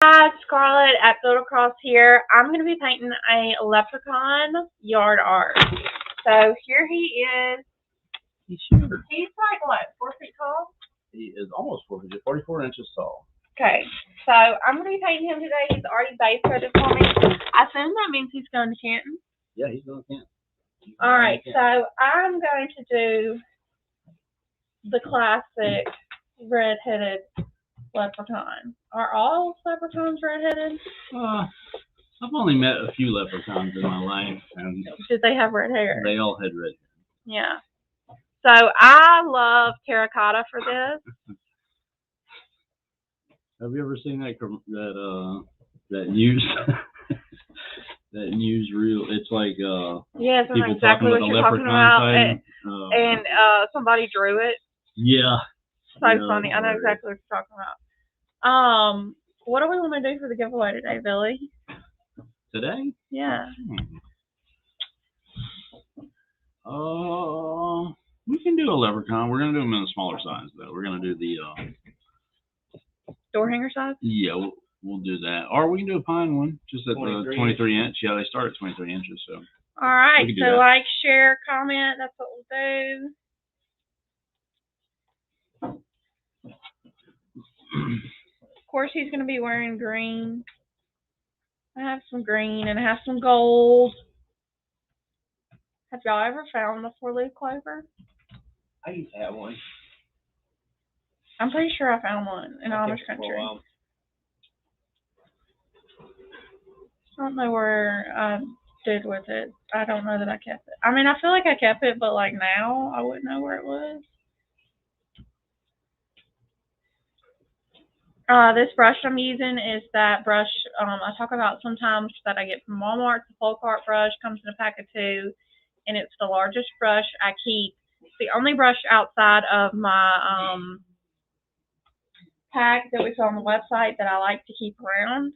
Hi, Scarlett at Décor here. I'm going to be painting a Leprechaun Yard Art. So here he is. He's huge. He's like, what, 4 feet tall? He is almost 4 feet, 44 inches tall. Okay, so I'm going to be painting him today. He's already base coated for me. I assume that means he's going to Canton. Yeah, he's going to Canton. Alright, so I'm going to do the classic red-headed leprechaun. Are all leprechauns red-headed? I've only met a few leprechauns in my life, and did they have red hair? They all had red hair. Yeah. So I love terracotta for this. Have you ever seen that news that newsreel? It's like yes, I know exactly what you're talking about. And somebody drew it. Yeah. So funny. I know exactly what you're talking about. What do we want to do for the giveaway today, Billy? Today? Yeah. We can do a leprechaun. We're gonna do them in a smaller size though. We're gonna do the door hanger size? Yeah, we'll do that. Or we can do a pine one, just at the 23 inch. Yeah, they start at 23 inches. So. All right. So like, share, comment. That's what we'll do. Of course, he's gonna be wearing green. I have some green and I have some gold. Have y'all ever found the 4-leaf clover? I used to have one. I'm pretty sure I found one in Amish country. I don't know where I did with it. I don't know that I kept it. I mean, I feel like I kept it, but like now, I wouldn't know where it was. This brush I'm using is that brush I talk about sometimes that I get from Walmart. The full cart brush comes in a pack of 2, and it's the largest brush I keep. It's the only brush outside of my pack that we saw on the website that I like to keep around,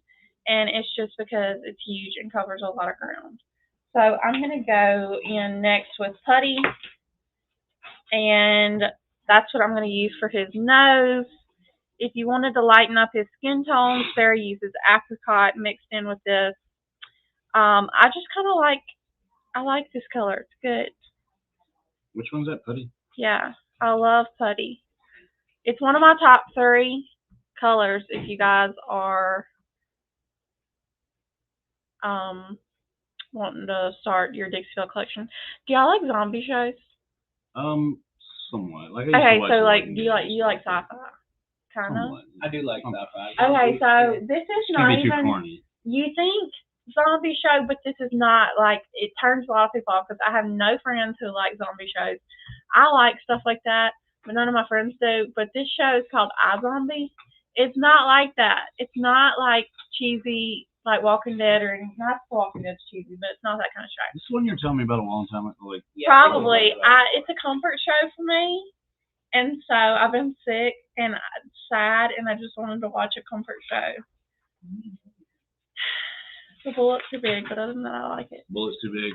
and it's just because it's huge and covers a lot of ground. So I'm going to go in next with putty, and that's what I'm going to use for his nose. If you wanted to lighten up his skin tone, Sarah uses apricot mixed in with this. I just kind of like this color. It's good. Which one's that, putty? Yeah, I love putty. It's one of my top 3 colors if you guys are wanting to start your Dixiefield collection. Do y'all like zombie shows? Somewhat. Okay, so like, do you like sci-fi? Kind of. I do like sci-fi. Okay, so this is not even. Too corny. You think zombie show, but this is not like, it turns a lot of people off because I have no friends who like zombie shows. I like stuff like that, but none of my friends do. But this show is called iZombie. It's not like that. It's not like cheesy, like Walking Dead, or not Walking Dead's cheesy, but it's not that kind of show. This is one you're telling me about a long time ago. Probably. It's a comfort show for me, and so I've been sick and sad, and I just wanted to watch a comfort show. The bullet's too big, but other than that, I like it. Bullet's too big.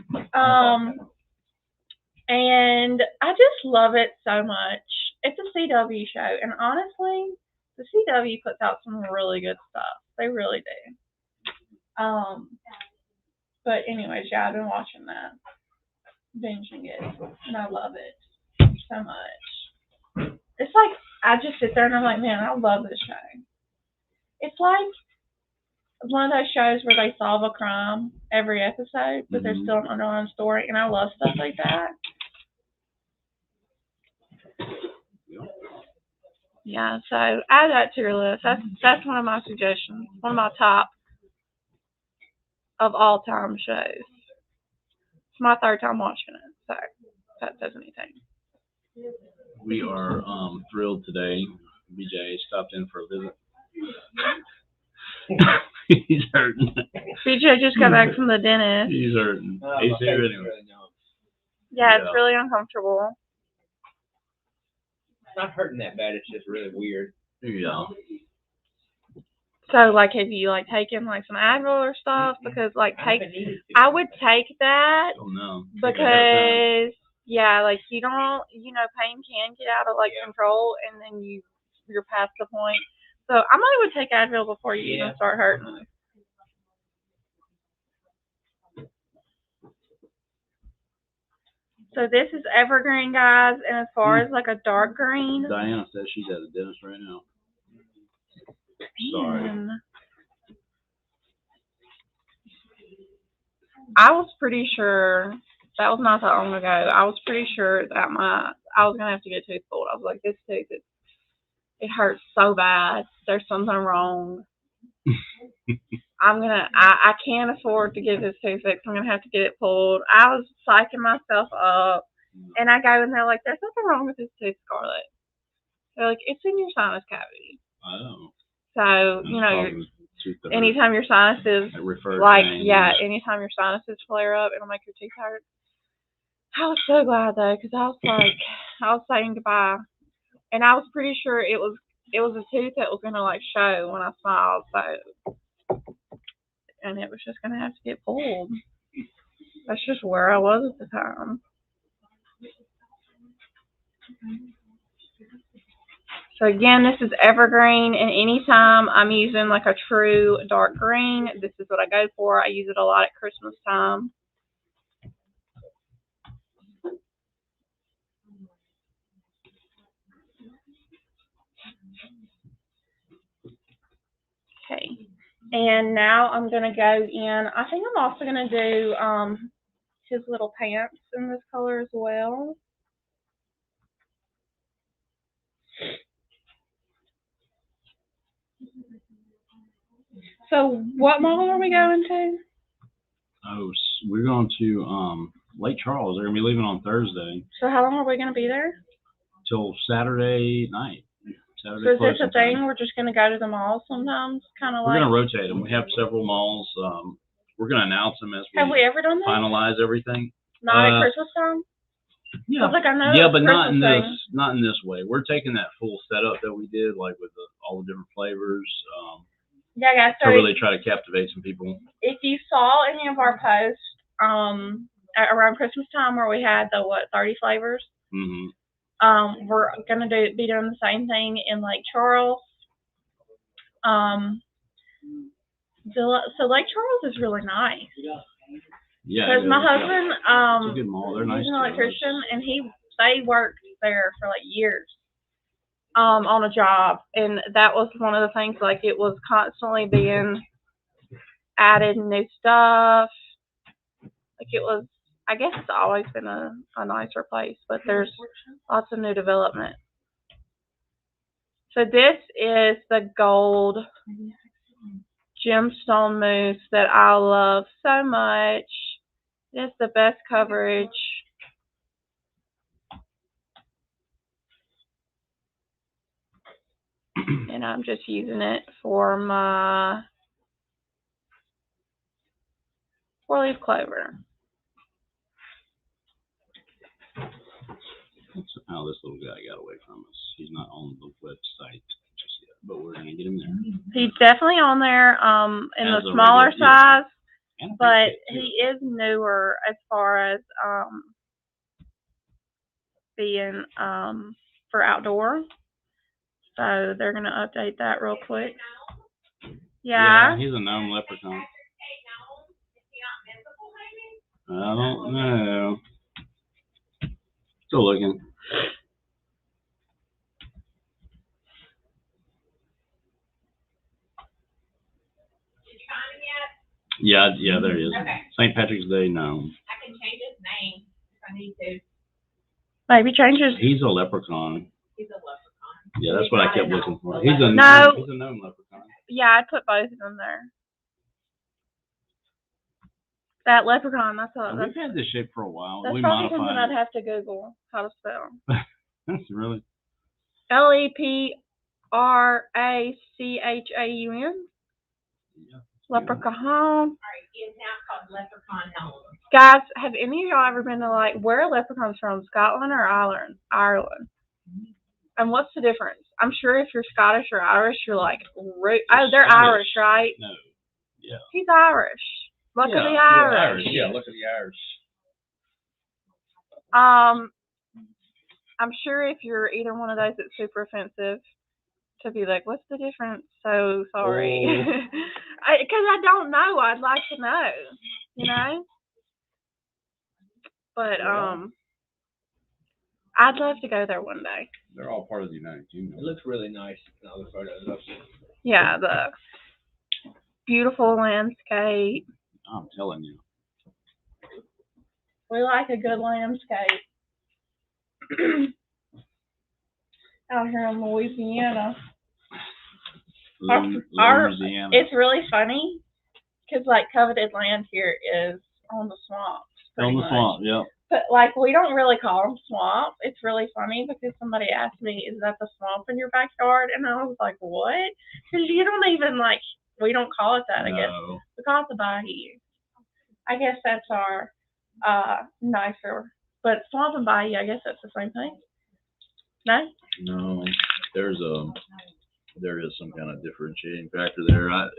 And I just love it so much. It's a CW show, and honestly, the CW puts out some really good stuff. They really do. But anyways, yeah, I've been watching that, binging it, and I love it so much. It's like, I just sit there and I'm like, man, I love this show. It's like one of those shows where they solve a crime every episode, but there's still an underlying story, and I love stuff like that. Yeah, so add that to your list. That's one of my suggestions. One of my top of all time shows. It's my 3rd time watching it, so if that says anything. We are thrilled today. BJ stopped in for a visit. He's hurting. BJ just got back from the dentist. He's hurting. He's here anyway. Yeah, it's really uncomfortable. It's not hurting that bad. It's just really weird. Yeah. So, like, have you, like, taken, like, some Advil or stuff? Because, like, I would take that. Oh, no. Because, yeah, like, you don't, pain can get out of, like, control, and then you're past the point. So I might would take Advil before you even start hurting. So this is evergreen, guys, and as far as like a dark green. Diana says she's at the dentist right now. Sorry. I was pretty sure, that was not that long ago, I was pretty sure that I was going to have to get a tooth pulled. I was like, this tooth, it hurts so bad. There's something wrong. I can't afford to get this tooth fixed. I'm going to have to get it pulled. I was psyching myself up. And I go in there like, there's nothing wrong with this tooth, Scarlett. They're like, it's in your sinus cavity. Oh. So, you know, anytime your sinuses, like, yeah, anytime your sinuses flare up, it'll make your teeth hurt. I was so glad, though, because I was saying goodbye. And I was pretty sure it was a tooth that was going to, like, show when I smiled. So, and it was just going to have to get pulled. That's just where I was at the time. So again, this is evergreen, and anytime I'm using like a true dark green, this is what I go for. I use it a lot at Christmas time. Okay, and now I'm going to go in. I think I'm also going to do his little pants in this color as well. So what mall are we going to? Oh, we're going to Lake Charles. They're going to be leaving on Thursday. So how long are we going to be there? Till Saturday night. Saturday so is this a thing? We're just going to go to the mall sometimes? We're going to rotate them. We have several malls. We're going to announce them as we have we ever done that? Finalize everything. Not at Christmas time? Yeah. Like I know but not in this way. We're taking that full setup that we did, like with all the different flavors. Yeah, guys. So to really try to captivate some people. If you saw any of our posts around Christmas time where we had the 30 flavors, we're gonna be doing the same thing in Lake Charles. So Lake Charles is really nice. Yeah. Because my husband, it's a good mall. They're nice. He's an electrician, and they worked there for like years. On a job, and that was one of the things, like it was constantly being added new stuff. Like it was, I guess it's always been a nicer place, but there's lots of new development. So this is the gold gemstone mousse that I love so much. It's the best coverage. And I'm just using it for my 4-leaf clover. How this little guy got away from us. He's not on the website just yet, but we're gonna get him there. He's definitely on there in the smaller size, but he is newer as far as being for outdoor. So they're going to update that real quick. Yeah. He's a gnome leprechaun. I don't know. Still looking. Yeah, there he is. Okay. St. Patrick's Day gnome. I can change his name if I need to. Maybe change his. He's a leprechaun. He's a leprechaun. Yeah, that's what I kept looking for. He's a gnome leprechaun. Yeah, I'd put both of them there. That leprechaun, we've had this shape for a while. That's probably something I'd have to Google how to spell. That's really. Leprechaun. Yeah. Leprechaun. All right, he is now called Leprechaun Gnome. Guys, have any of y'all ever been to, like, where are leprechauns from? Scotland or Ireland? And what's the difference? I'm sure if you're Scottish or Irish, you're like, they're Irish, right? No. Yeah. He's Irish. Look at the Irish. Yeah, look at the Irish. I'm sure if you're either one of those, it's super offensive. to be like, what's the difference? So sorry. Oh. Because I don't know. I'd like to know, you know? But, I'd love to go there one day. They're all part of the United Kingdom. It looks really nice in all the photos. I've seen. Yeah, the beautiful landscape. I'm telling you. We like a good landscape. Out here in Louisiana. Louisiana. It's really funny because, like, coveted land here is on the swamp. On the swamp, yeah. But, like, we don't really call them swamp. It's really funny because somebody asked me, is that the swamp in your backyard? And I was like, what? Because you don't even, like, we don't call it that, I guess. We call it the bayou. I guess that's our nicer. But swamp and bayou, I guess that's the same thing. No? No, there is some kind of differentiating factor there. I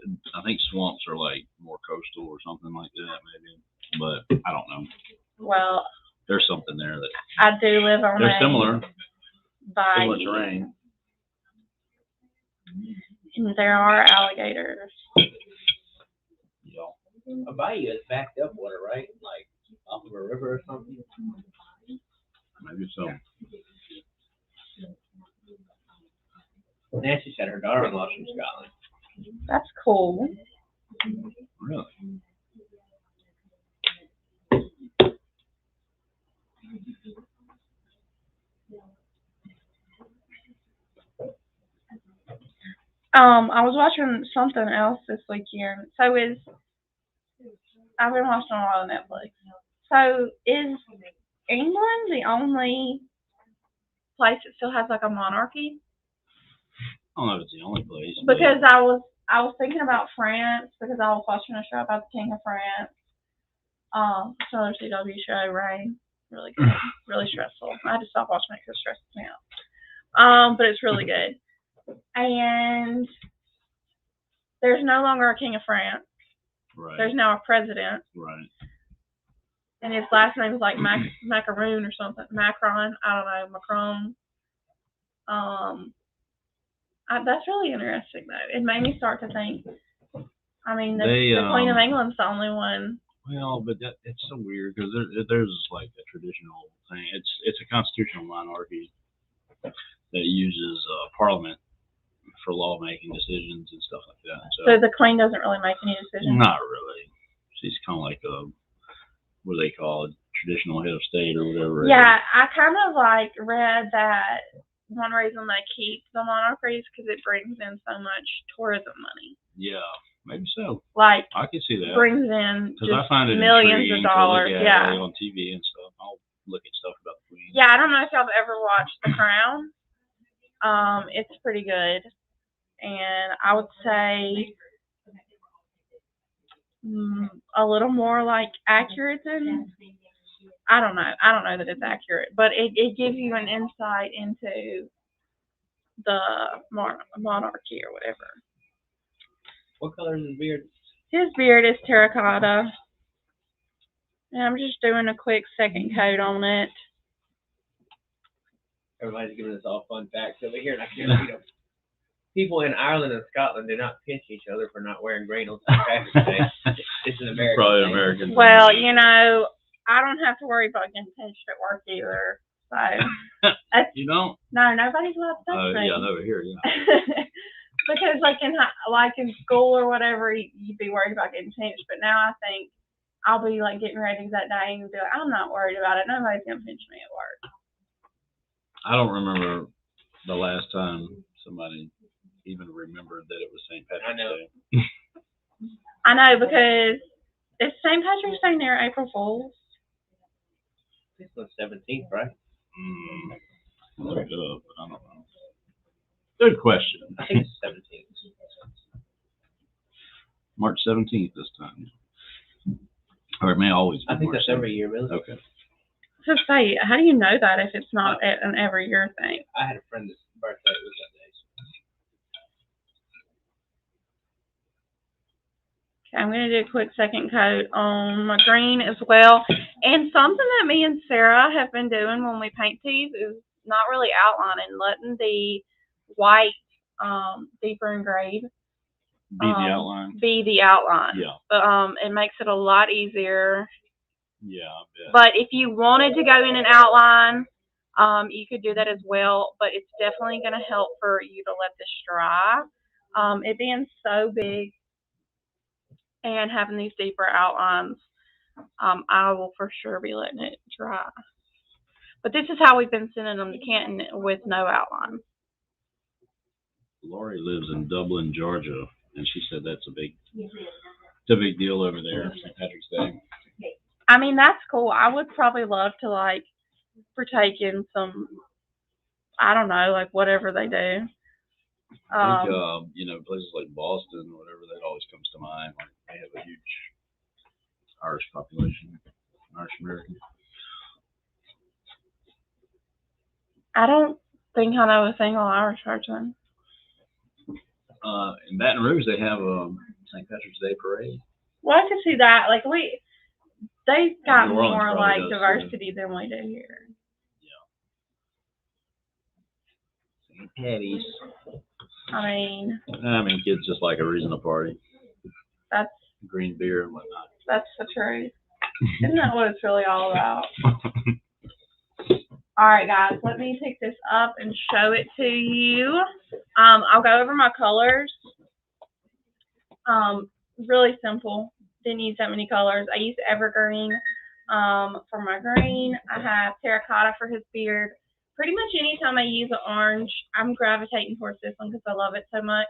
think swamps are like more coastal or something like that, maybe. But I don't know. Well, there's something there that I do live on they're similar bayou. Similar terrain. And there are alligators. Yeah. A bayou is backed up water, right? Like off of a river or something. Maybe so. Nancy said her daughter-in-law's from Scotland. That's cool. Really? I was watching something else this weekend. I've been watching a lot of Netflix. So is England the only place that still has like a monarchy? I don't know if it's the only place. Because I was thinking about France because I was watching a show about the King of France. Another CW show, Rain. Really good. Really stressful. I had to stop watching it because it stresses me out. But it's really good. And there's no longer a King of France. Right. There's now a president. Right. And his last name is like Macaroon or something. Macron. I don't know. Macron. That's really interesting, though. It made me start to think. I mean, the Queen of England's the only one. Well, but it's so weird because there's like a traditional thing. It's a constitutional monarchy that uses Parliament for lawmaking decisions and stuff like that. So the Queen doesn't really make any decisions? Not really. She's kind of like what do they call it? Traditional head of state or whatever. Yeah, I kind of like read that one reason they keep the monarchy is because it brings in so much tourism money. Yeah, maybe so. Like, I can see that. Brings in just I find it millions of dollars. To look at on TV and stuff. I'll look at stuff about the Queen. Yeah, I don't know if y'all have ever watched The Crown. It's pretty good. And I would say a little more like accurate than, I don't know that it's accurate, but it gives you an insight into the monarchy or whatever. What color is his beard? His beard is terracotta. And I'm just doing a quick second coat on it. Everybody's giving us all fun facts over here, and I can't read them. People in Ireland and Scotland do not pinch each other for not wearing green on St. Patrick's Day. It's an American Probably thing. American. Well, you know, I don't have to worry about getting pinched at work either. So you don't? No, nobody's allowed to touch me. Yeah, over here, yeah. Because like in school or whatever, you'd be worried about getting pinched. But now I think I'll be like getting ready that day and be like, I'm not worried about it. Nobody's gonna pinch me at work. I don't remember the last time somebody even remembered that it was St. Patrick's Day. I know, because is St. Patrick's Day near April Fool's? It's the 17th, right? Look it up, but I don't know. Good question. I think it's 17th. March 17th this time. Or it may always be. I think March that's every year, really. Okay. So say, how do you know that if it's not an every year thing? I had a friend that's birthday was that day. Okay, I'm going to do a quick second coat on my green as well. And something that me and Sarah have been doing when we paint these is not really outlining, letting the white deeper engrave. Be the outline. Be the outline. Yeah. But it makes it a lot easier. Yeah, I bet. But if you wanted to go in an outline, you could do that as well. But it's definitely going to help for you to let this dry. It being so big and having these deeper outlines, I will for sure be letting it dry. But this is how we've been sending them to Canton with no outline. Lori lives in Dublin, Georgia, and she said it's a big deal over there, St. Patrick's Day. I mean, that's cool. I would probably love to, like, partake in some, I don't know, like, whatever they do. I think, places like Boston or whatever, that always comes to mind. Like, they have a huge Irish population, Irish American. I don't think I know a single Irish person. In Baton Rouge, they have a St. Patrick's Day parade. Well, I can see that. Like, they've got New Orleans more, probably like, does, diversity than we do here. Yeah. St. Patty's. I mean, kids just like a reason to party. That's green beer and whatnot. That's the truth. Isn't that what it's really all about? All right, guys, let me pick this up and show it to you. I'll go over my colors. Really simple. Didn't use that many colors. I used evergreen for my green. I have terracotta for his beard. Pretty much anytime I use an orange, I'm gravitating towards this one because I love it so much.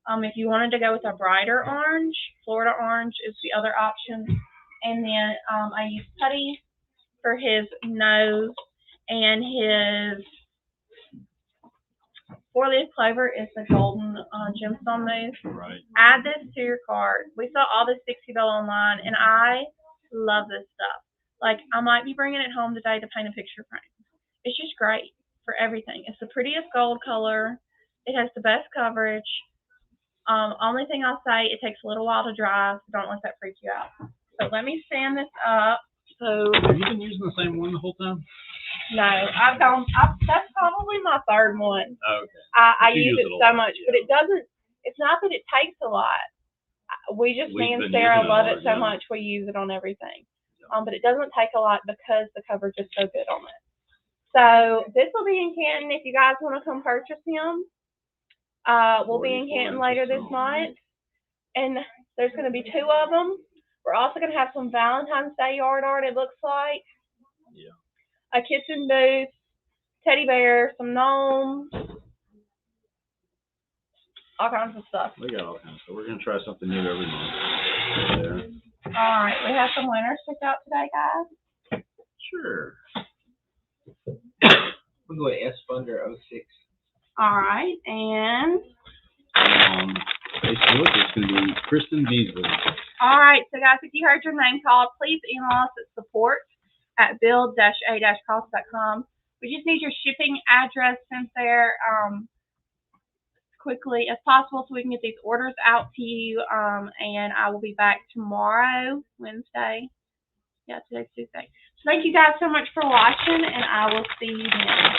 If you wanted to go with a brighter orange, Florida orange is the other option. And then I use putty for his nose, and his four-leaf clover is the golden gemstone mousse. Right. Add this to your cart. We saw all this Dixie Belle online, and I love this stuff. Like, I might be bringing it home today to paint a picture frame. It's just great for everything. It's the prettiest gold color. It has the best coverage. Only thing I'll say, it takes a little while to dry, so don't let that freak you out. So let me stand this up. So have you been using the same one the whole time? No, that's probably my third one. Oh, okay. I use it so much, but it doesn't, it's not that it takes a lot. Me and Sarah love it so much, we use it on everything. But it doesn't take a lot because the coverage is so good on it. So this will be in Canton if you guys want to come purchase him. We'll be in Canton later this month, and there's going to be 2 of them. We're also going to have some Valentine's Day yard art, it looks like. Yeah. A kitchen booth, teddy bear, some gnomes, all kinds of stuff. We got all kinds of stuff. We're going to try something new every month. There. All right, we have some winners picked out today, guys. Sure. We'll go with S Funder 06. All right, and Facebook, it's going to be Kristen Beasley. All right, so guys, if you heard your name called, please email us at support@build-a-cost.com. We just need your shipping address sent there as quickly as possible so we can get these orders out to you. And I will be back tomorrow, Wednesday. Yeah, today's Tuesday. So thank you guys so much for watching, and I will see you then.